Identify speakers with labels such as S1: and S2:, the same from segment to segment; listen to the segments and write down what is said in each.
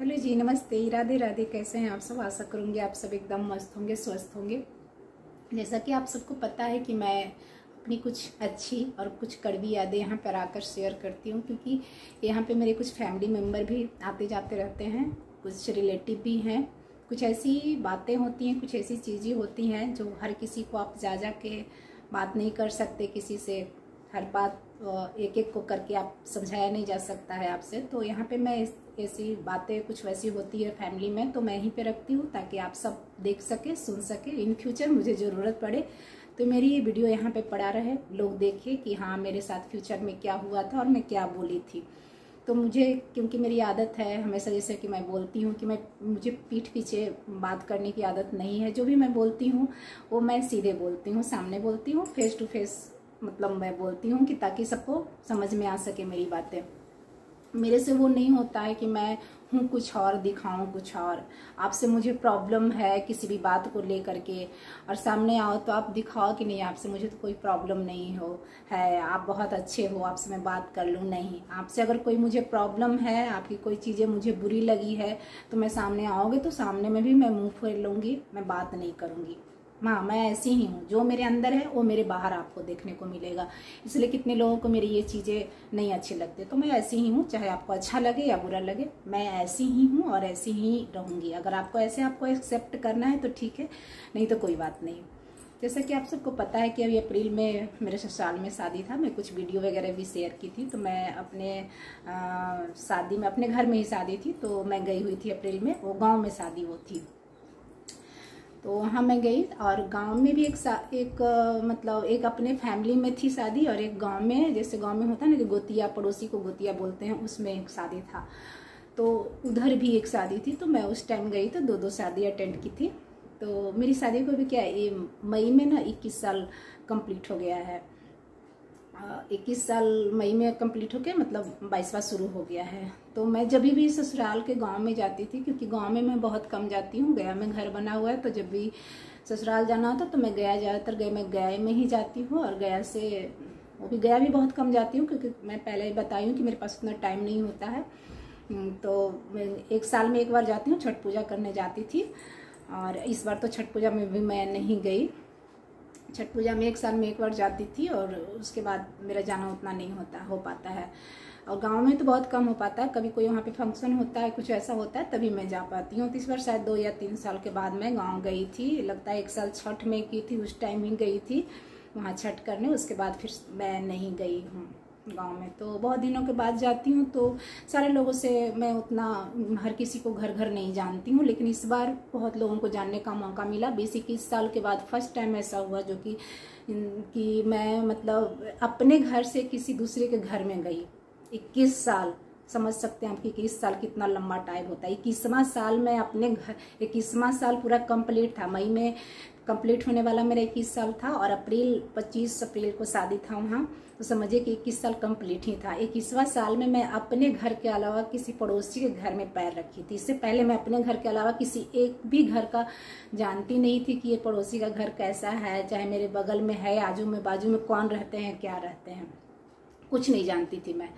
S1: Hello जी, नमस्ते, राधे राधे। कैसे हैं आप सब? आशा करूंगी आप सब एकदम मस्त होंगे, स्वस्थ होंगे। जैसा कि आप सबको पता है कि मैं अपनी कुछ अच्छी और कुछ कड़वी यादें यहाँ पर आकर शेयर करती हूँ, क्योंकि यहाँ पे मेरे कुछ फैमिली मेम्बर भी आते जाते रहते हैं, कुछ रिलेटिव भी हैं। कुछ ऐसी बातें होती हैं, कुछ ऐसी चीज़ें होती हैं जो हर किसी को आप जा के बात नहीं कर सकते किसी से। हर बात एक एक को करके आप समझाया नहीं जा सकता है आपसे। तो यहाँ पे मैं ऐसी बातें कुछ वैसी होती है फैमिली में, तो मैं यहीं पे रखती हूँ ताकि आप सब देख सके, सुन सके। इन फ्यूचर मुझे ज़रूरत पड़े तो मेरी ये वीडियो यहाँ पे पड़ा रहे, लोग देखें कि हाँ मेरे साथ फ्यूचर में क्या हुआ था और मैं क्या बोली थी। तो मुझे, क्योंकि मेरी आदत है हमेशा, जैसे कि मैं बोलती हूँ कि मुझे पीठ पीछे बात करने की आदत नहीं है। जो भी मैं बोलती हूँ वो मैं सीधे बोलती हूँ, सामने बोलती हूँ, फेस टू फेस मतलब मैं बोलती हूँ कि ताकि सबको समझ में आ सके मेरी बातें। मेरे से वो नहीं होता है कि मैं हूँ कुछ और दिखाऊं कुछ और। आपसे मुझे प्रॉब्लम है किसी भी बात को लेकर के और सामने आओ तो आप दिखाओ कि नहीं आपसे मुझे तो कोई प्रॉब्लम नहीं हो है, आप बहुत अच्छे हो, आपसे मैं बात कर लूँ। नहीं, आपसे अगर कोई मुझे प्रॉब्लम है, आपकी कोई चीज़ें मुझे बुरी लगी है तो मैं सामने आओगे तो सामने में भी मैं मुँह फेर लूँगी, मैं बात नहीं करूँगी। हाँ, मैं ऐसी ही हूँ, जो मेरे अंदर है वो मेरे बाहर आपको देखने को मिलेगा। इसलिए कितने लोगों को मेरी ये चीज़ें नहीं अच्छी लगती, तो मैं ऐसी ही हूँ, चाहे आपको अच्छा लगे या बुरा लगे, मैं ऐसी ही हूँ और ऐसी ही रहूँगी। अगर आपको ऐसे आपको एक्सेप्ट करना है तो ठीक है, नहीं तो कोई बात नहीं। जैसा कि आप सबको पता है कि अभी अप्रैल में मेरे ससुराल में शादी था, मैं कुछ वीडियो वगैरह भी शेयर की थी। तो मैं अपने शादी में, अपने घर में ही शादी थी, तो मैं गई हुई थी अप्रैल में, वो गाँव में शादी वो थी। तो वहाँ मैं गई और गांव में भी मतलब एक अपने फैमिली में थी शादी, और एक गांव में, जैसे गांव में होता है ना कि गोतिया, पड़ोसी को गोतिया बोलते हैं, उसमें एक शादी था। तो उधर भी एक शादी थी, तो मैं उस टाइम गई तो दो शादी अटेंड की थी। तो मेरी शादी को भी क्या ये मई में ना 21 साल कंप्लीट हो गया है। 21 साल मई में कंप्लीट हो गया, मतलब 22वां शुरू हो गया है। तो मैं जब भी ससुराल के गांव में जाती थी, क्योंकि गांव में मैं बहुत कम जाती हूँ, गया में घर बना हुआ है, तो जब भी ससुराल जाना होता तो मैं गया, ज़्यादातर मैं गया में ही जाती हूँ। और गया से वो भी गया भी बहुत कम जाती हूँ, क्योंकि मैं पहले ही बताई हूँ कि मेरे पास उतना टाइम नहीं होता है। तो मैं 1 साल में 1 बार जाती हूँ, छठ पूजा करने जाती थी। और इस बार तो छठ पूजा में भी मैं नहीं गई। छठ पूजा में 1 साल में 1 बार जाती थी, और उसके बाद मेरा जाना उतना नहीं हो पाता है। और गांव में तो बहुत कम हो पाता है, कभी कोई वहाँ पे फंक्शन होता है, कुछ ऐसा होता है तभी मैं जा पाती हूँ। तो इस बार शायद 2 या 3 साल के बाद मैं गांव गई थी, लगता है 1 साल छठ में की थी, उस टाइम ही गई थी वहाँ छठ करने। उसके बाद फिर मैं नहीं गई हूँ गांव में। तो बहुत दिनों के बाद जाती हूँ, तो सारे लोगों से मैं उतना हर किसी को घर घर नहीं जानती हूँ, लेकिन इस बार बहुत लोगों को जानने का मौका मिला। 20-21 साल के बाद फर्स्ट टाइम ऐसा हुआ जो कि मैं मतलब अपने घर से किसी दूसरे के घर में गई। 21 साल, समझ सकते हैं आप कि 21 साल कितना लंबा टाइम होता है। 21वां साल में अपने घर, 21वां साल पूरा कंप्लीट था, मई में कंप्लीट होने वाला मेरा 21 साल था, और 25 अप्रैल को शादी था वहाँ। तो समझिए कि 21 साल कंप्लीट ही था। 21वां साल में मैं अपने घर के अलावा किसी पड़ोसी के घर में पैर रखी थी। इससे पहले मैं अपने घर के अलावा किसी एक भी घर का जानती नहीं थी कि ये पड़ोसी का घर कैसा है, चाहे मेरे बगल में है, आजू में बाजू में कौन रहते हैं, क्या रहते हैं, कुछ नहीं जानती थी मैं।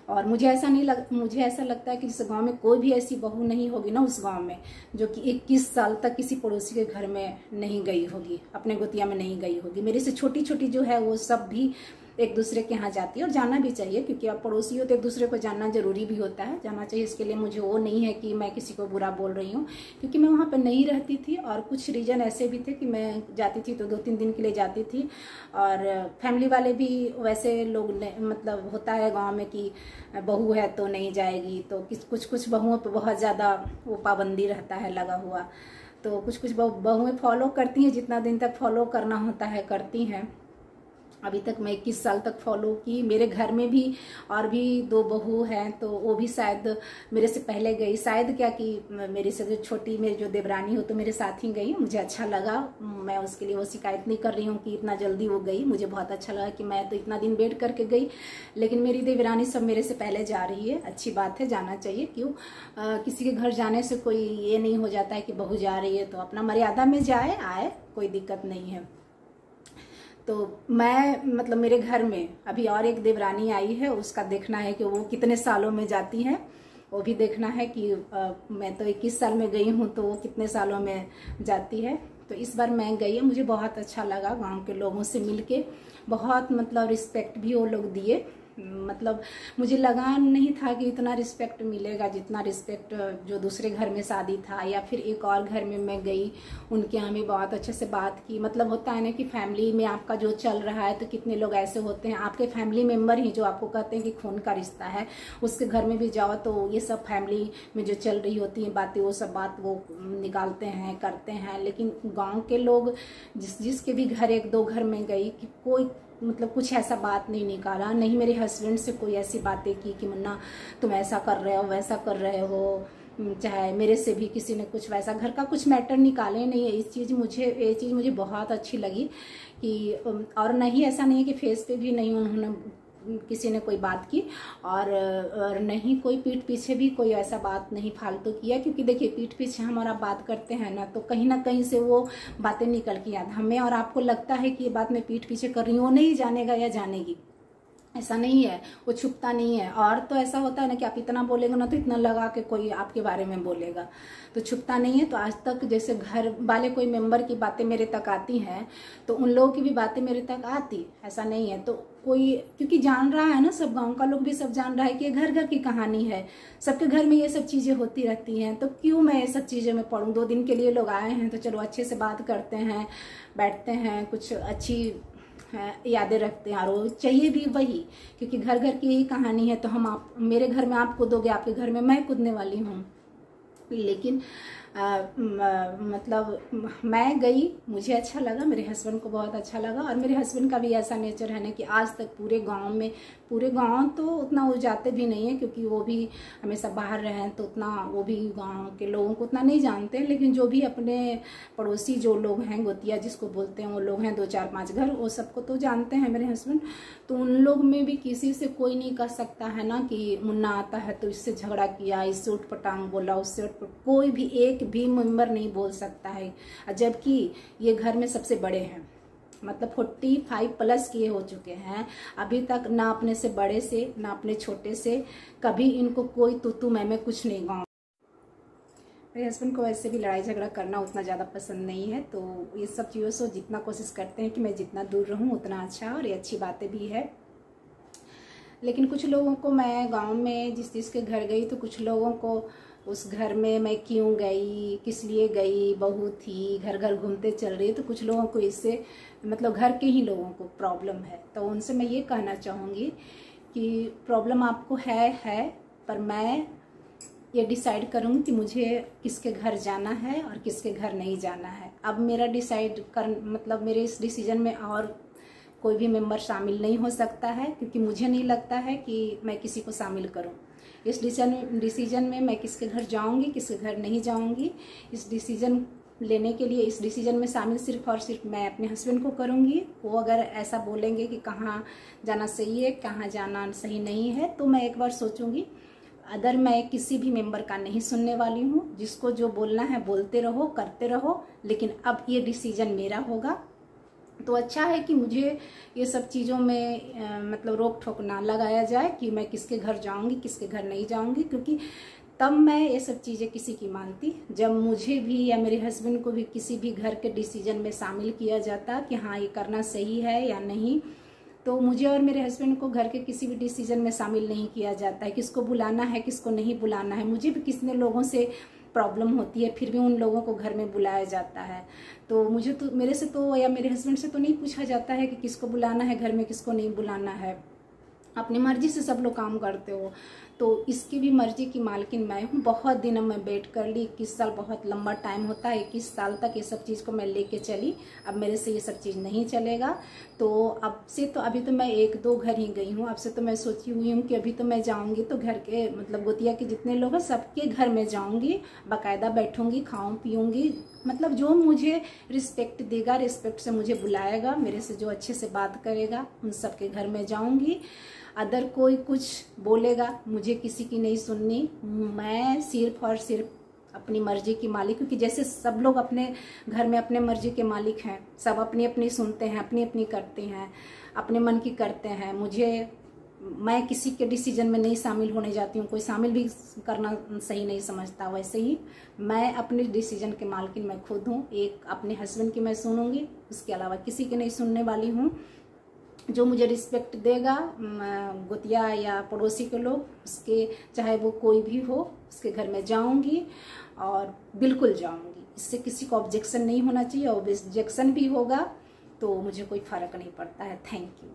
S1: और मुझे ऐसा लगता है कि इस गांव में कोई भी ऐसी बहू नहीं होगी ना उस गांव में जो कि 21 साल तक किसी पड़ोसी के घर में नहीं गई होगी, अपने गोतिया में नहीं गई होगी। मेरे से छोटी छोटी जो है वो सब भी एक दूसरे के यहाँ जाती है, और जाना भी चाहिए, क्योंकि आप पड़ोसी हो तो एक दूसरे को जानना जरूरी भी होता है, जाना चाहिए। इसके लिए मुझे वो नहीं है कि मैं किसी को बुरा बोल रही हूँ, क्योंकि मैं वहाँ पर नहीं रहती थी, और कुछ रीजन ऐसे भी थे कि मैं जाती थी तो 2-3 दिन के लिए जाती थी। और फैमिली वाले भी वैसे लोग, मतलब होता है गाँव में कि बहू है तो नहीं जाएगी, तो कुछ बहुओं पर बहुत ज़्यादा वो पाबंदी रहता है लगा हुआ। तो कुछ बहुएं फॉलो करती हैं, जितना दिन तक फॉलो करना होता है करती हैं। अभी तक मैं 21 साल तक फॉलो की। मेरे घर में भी और भी 2 बहू हैं, तो वो भी शायद मेरे से पहले गई, शायद क्या कि मेरे से जो छोटी, मेरी जो देवरानी हो तो मेरे साथ ही गई। मुझे अच्छा लगा, मैं उसके लिए वो शिकायत नहीं कर रही हूँ कि इतना जल्दी वो गई। मुझे बहुत अच्छा लगा कि मैं तो इतना दिन वेट करके गई, लेकिन मेरी देवरानी सब मेरे से पहले जा रही है। अच्छी बात है, जाना चाहिए। क्यों किसी के घर जाने से कोई ये नहीं हो जाता है कि बहू जा रही है तो अपना मर्यादा में जाए आए, कोई दिक्कत नहीं है। तो मैं मतलब मेरे घर में अभी और एक देवरानी आई है, उसका देखना है कि वो कितने सालों में जाती है। वो भी देखना है कि मैं तो 21 साल में गई हूँ, तो वो कितने सालों में जाती है। तो इस बार मैं गई है, मुझे बहुत अच्छा लगा गांव के लोगों से मिलके, बहुत मतलब रिस्पेक्ट भी वो लोग दिए। मतलब मुझे लगा नहीं था कि इतना रिस्पेक्ट मिलेगा, जितना रिस्पेक्ट जो दूसरे घर में शादी था या फिर एक और घर में मैं गई, उनके यहाँ भी बहुत अच्छे से बात की। मतलब होता है ना कि फैमिली में आपका जो चल रहा है, तो कितने लोग ऐसे होते हैं आपके फैमिली मेंबर ही जो आपको कहते हैं कि खून का रिश्ता है, उसके घर में भी जाओ तो ये सब फैमिली में जो चल रही होती हैं बातें, वो सब बात वो निकालते हैं, करते हैं। लेकिन गाँव के लोग जिसके भी घर, एक दो घर में गई, कि कोई मतलब कुछ ऐसा बात नहीं निकाला, नहीं मेरे हस्बैंड से कोई ऐसी बातें की कि मुन्ना तुम ऐसा कर रहे हो, वैसा कर रहे हो, चाहे मेरे से भी किसी ने कुछ वैसा घर का कुछ मैटर निकाले नहीं है। ये चीज़ मुझे बहुत अच्छी लगी कि और नहीं, ऐसा नहीं है कि फेस पे भी नहीं उन्होंने किसी ने कोई बात की, और नहीं कोई पीठ पीछे भी कोई ऐसा बात नहीं फालतू किया। क्योंकि देखिए पीठ पीछे हमारा बात करते हैं ना, तो कहीं ना कहीं से वो बातें निकल के आती, हमें और आपको लगता है कि ये बात मैं पीठ पीछे कर रही हूँ, वो नहीं जानेगा या जानेगी, ऐसा नहीं है, वो छुपता नहीं है। और तो ऐसा होता है ना कि आप इतना बोलेंगे ना तो इतना लगा के कोई आपके बारे में बोलेगा, तो छुपता नहीं है। तो आज तक जैसे घर वाले कोई मेंबर की बातें मेरे तक आती हैं, तो उन लोगों की भी बातें मेरे तक आती, ऐसा नहीं है। तो कोई क्योंकि जान रहा है ना, सब गांव का लोग भी सब जान रहा है कि ये घर घर की कहानी है, सबके घर में ये सब चीज़ें होती रहती हैं, तो क्यों मैं ये सब चीज़ों में पढ़ूँ। 2 दिन के लिए लोग आए हैं, तो चलो अच्छे से बात करते हैं, बैठते हैं, कुछ अच्छी यादें रखते हैं, और वो चाहिए भी वही, क्योंकि घर घर की यही कहानी है। तो आप मेरे घर में आप कूदोगे, आपके घर में मैं कूदने वाली हूँ। लेकिन मतलब मैं गई, मुझे अच्छा लगा, मेरे हस्बैंड को बहुत अच्छा लगा। और मेरे हस्बैंड का भी ऐसा नेचर है ना कि आज तक पूरे गांव तो उतना वो जाते भी नहीं है, क्योंकि वो भी हमेशा बाहर रहे हैं, तो उतना वो भी गांव के लोगों को उतना नहीं जानते। लेकिन जो भी अपने पड़ोसी जो लोग हैं, गोतिया जिसको बोलते हैं, वो लोग हैं 2 4 5 घर, वो सबको तो जानते हैं मेरे हस्बैंड। तो उन लोग में भी किसी से कोई नहीं कह सकता है ना कि मुन्ना आता है तो इससे झगड़ा किया, इससे उठपटांग बोला, उससे कोई भी एक भी मेंबर नहीं बोल सकता है। जबकि ये घर में सबसे बड़े हैं, मतलब 45+ के हो चुके हैं, अभी तक ना अपने से बड़े से ना अपने छोटे से कभी इनको कोई तू मैं कुछ नहीं गाँव। मेरे हस्बैंड को वैसे भी लड़ाई झगड़ा करना उतना ज़्यादा पसंद नहीं है, तो ये सब चीज़ों से जितना कोशिश करते हैं कि मैं जितना दूर रहूं उतना अच्छा, और ये अच्छी बातें भी है। लेकिन कुछ लोगों को, मैं गांव में जिसके घर गई, तो कुछ लोगों को उस घर में मैं क्यों गई, किस लिए गई, बहू थी, घर घर घूमते चल रही है, तो कुछ लोगों को इससे मतलब घर के ही लोगों को प्रॉब्लम है। तो उनसे मैं ये कहना चाहूँगी कि प्रॉब्लम आपको है, पर मैं ये डिसाइड करूँगी कि मुझे किसके घर जाना है और किसके घर नहीं जाना है। अब मेरा डिसाइड कर मतलब मेरे इस डिसीजन में और कोई भी मेंबर शामिल नहीं हो सकता है, क्योंकि मुझे नहीं लगता है कि मैं किसी को शामिल करूं। इस डिसीजन में मैं किसके घर जाऊंगी, किसके घर नहीं जाऊंगी, इस डिसीजन लेने के लिए, इस डिसीजन में शामिल सिर्फ और सिर्फ मैं अपने हस्बैंड को करूंगी। वो अगर ऐसा बोलेंगे कि कहाँ जाना सही है, कहाँ जाना सही नहीं है, तो मैं एक बार सोचूंगी। अदर मैं किसी भी मेंबर का नहीं सुनने वाली हूँ, जिसको जो बोलना है बोलते रहो, करते रहो, लेकिन अब ये डिसीजन मेरा होगा। तो अच्छा है कि मुझे ये सब चीज़ों में मतलब रोक ठोक ना लगाया जाए कि मैं किसके घर जाऊंगी, किसके घर नहीं जाऊंगी, क्योंकि तब मैं ये सब चीज़ें किसी की मानती जब मुझे भी या मेरे हस्बैंड को भी किसी भी घर के डिसीजन में शामिल किया जाता कि हाँ ये करना सही है या नहीं। तो मुझे और मेरे हस्बैंड को घर के किसी भी डिसीजन में शामिल नहीं किया जाता है, किसको बुलाना है, किसको नहीं बुलाना है। मुझे भी कितने लोगों से प्रॉब्लम होती है, फिर भी उन लोगों को घर में बुलाया जाता है। तो मुझे तो मेरे से तो या मेरे हस्बैंड से तो नहीं पूछा जाता है कि किसको बुलाना है घर में, किसको नहीं बुलाना है। अपनी मर्जी से सब लोग काम करते हो, तो इसकी भी मर्जी की मालकिन मैं हूँ। बहुत दिन मैं वेट कर ली, 21 साल बहुत लंबा टाइम होता है, 21 साल तक ये सब चीज़ को मैं लेके चली। अब मेरे से ये सब चीज़ नहीं चलेगा। तो अब से तो अभी तो मैं 1-2 घर ही गई हूँ, अब से तो मैं सोची हुई हूँ कि अभी तो मैं जाऊँगी तो घर के मतलब गोतिया के जितने लोग हैं सबके घर में जाऊँगी, बाकायदा बैठूँगी, खाऊँ पीऊँगी, मतलब जो मुझे रिस्पेक्ट देगा, रिस्पेक्ट से मुझे बुलाएगा, मेरे से जो अच्छे से बात करेगा, उन सबके घर में जाऊँगी। अदर कोई कुछ बोलेगा, मुझे किसी की नहीं सुननी। मैं सिर्फ और सिर्फ अपनी मर्जी की मालिक, क्योंकि जैसे सब लोग अपने घर में अपने मर्जी के मालिक हैं, सब अपनी अपनी सुनते हैं, अपनी अपनी करते हैं, अपने मन की करते हैं। मुझे मैं किसी के डिसीजन में नहीं शामिल होने जाती हूँ, कोई शामिल भी करना सही नहीं समझता। वैसे ही मैं अपने डिसीजन के मालकिन मैं खुद हूँ। एक अपने हस्बैंड की मैं सुनूंगी, उसके अलावा किसी की नहीं सुनने वाली हूँ। जो मुझे रिस्पेक्ट देगा, गुतिया या पड़ोसी के लोग, उसके चाहे वो कोई भी हो, उसके घर में जाऊंगी और बिल्कुल जाऊंगी। इससे किसी को ऑब्जेक्शन नहीं होना चाहिए, और ऑब्जेक्शन भी होगा तो मुझे कोई फर्क नहीं पड़ता है। Thank you.